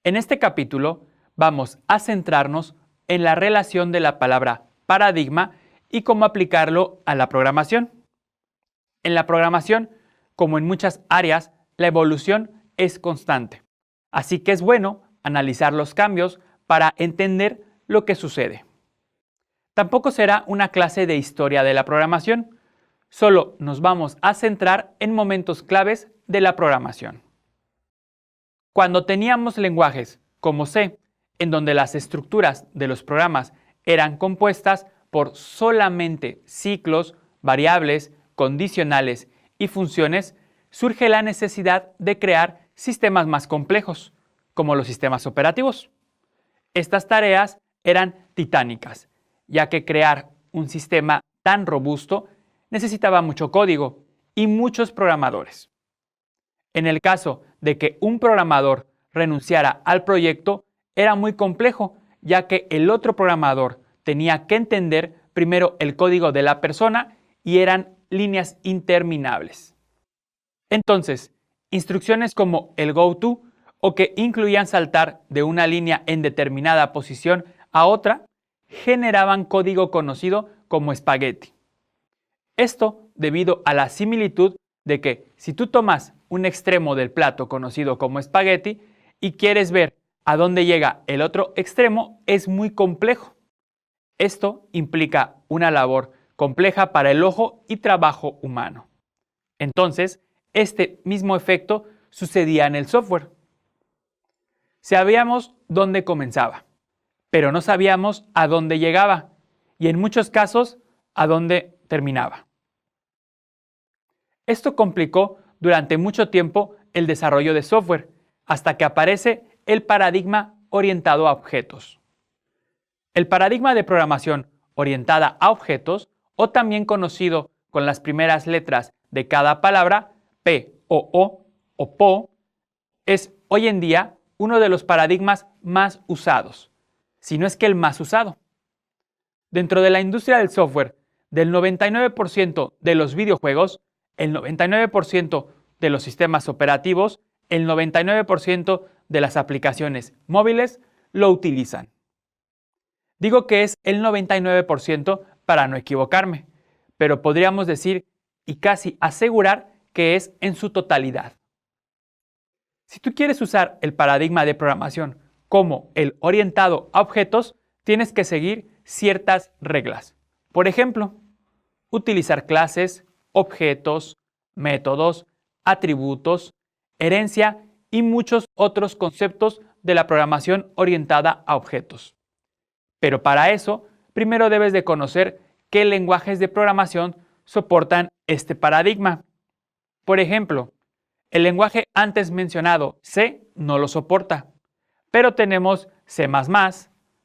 En este capítulo vamos a centrarnos en la relación de la palabra paradigma y cómo aplicarlo a la programación. En la programación, como en muchas áreas, la evolución es constante. Así que es bueno analizar los cambios para entender lo que sucede. Tampoco será una clase de historia de la programación, solo nos vamos a centrar en momentos claves de la programación. Cuando teníamos lenguajes como C, en donde las estructuras de los programas eran compuestas por solamente ciclos, variables, condicionales y funciones, surge la necesidad de crear sistemas más complejos, como los sistemas operativos. Estas tareas eran titánicas, ya que crear un sistema tan robusto necesitaba mucho código y muchos programadores. En el caso de que un programador renunciara al proyecto, era muy complejo, ya que el otro programador tenía que entender primero el código de la persona y eran líneas interminables. Entonces, instrucciones como el goto o que incluían saltar de una línea en determinada posición a otra, generaban código conocido como espagueti. Esto debido a la similitud de que si tú tomas un extremo del plato conocido como espagueti y quieres ver a dónde llega el otro extremo, es muy complejo. Esto implica una labor compleja para el ojo y trabajo humano. Entonces, este mismo efecto sucedía en el software. Sabíamos dónde comenzaba, pero no sabíamos a dónde llegaba y en muchos casos a dónde terminaba. Esto complicó durante mucho tiempo el desarrollo de software, hasta que aparece el paradigma orientado a objetos. El paradigma de programación orientada a objetos, o también conocido con las primeras letras de cada palabra, P o PO, es hoy en día uno de los paradigmas más usados, si no es que el más usado. Dentro de la industria del software, del 99% de los videojuegos, el 99% de los sistemas operativos, el 99% de las aplicaciones móviles lo utilizan. Digo que es el 99% para no equivocarme, pero podríamos decir y casi asegurar que es en su totalidad. Si tú quieres usar el paradigma de programación como el orientado a objetos, tienes que seguir ciertas reglas. Por ejemplo, utilizar clases, objetos, métodos, atributos, herencia y muchos otros conceptos de la programación orientada a objetos. Pero para eso, primero debes de conocer qué lenguajes de programación soportan este paradigma. Por ejemplo, el lenguaje antes mencionado, C, no lo soporta, pero tenemos C++,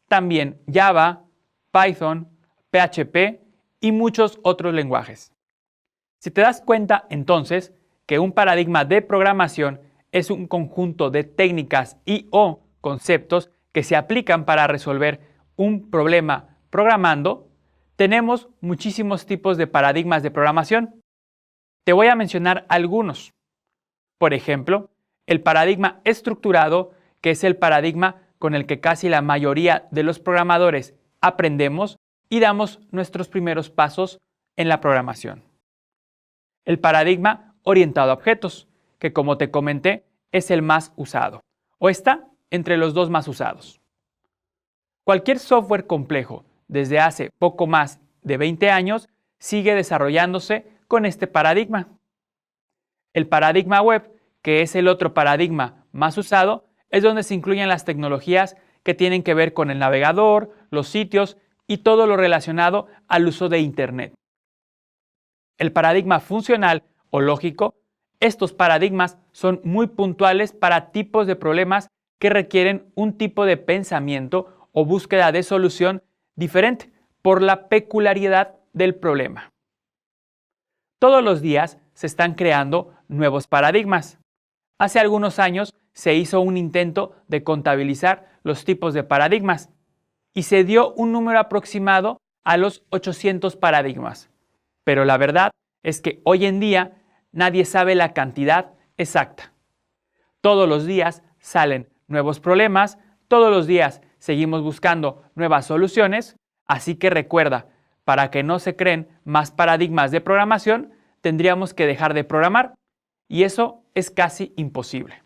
también Java, Python, PHP y muchos otros lenguajes. Si te das cuenta, entonces, que un paradigma de programación es un conjunto de técnicas y o conceptos que se aplican para resolver un problema programando, tenemos muchísimos tipos de paradigmas de programación. Te voy a mencionar algunos. Por ejemplo, el paradigma estructurado, que es el paradigma con el que casi la mayoría de los programadores aprendemos y damos nuestros primeros pasos en la programación. El paradigma orientado a objetos, que como te comenté, es el más usado, o está entre los dos más usados. Cualquier software complejo, desde hace poco más de 20 años, sigue desarrollándose con este paradigma. El paradigma web, que es el otro paradigma más usado, es donde se incluyen las tecnologías que tienen que ver con el navegador, los sitios y todo lo relacionado al uso de Internet. El paradigma funcional o lógico, estos paradigmas son muy puntuales para tipos de problemas que requieren un tipo de pensamiento o búsqueda de solución diferente por la peculiaridad del problema. Todos los días se están creando nuevos paradigmas. Hace algunos años se hizo un intento de contabilizar los tipos de paradigmas y se dio un número aproximado a los 800 paradigmas. Pero la verdad es que hoy en día nadie sabe la cantidad exacta. Todos los días salen nuevos problemas, todos los días seguimos buscando nuevas soluciones, así que recuerda, para que no se creen más paradigmas de programación, tendríamos que dejar de programar, y eso es casi imposible.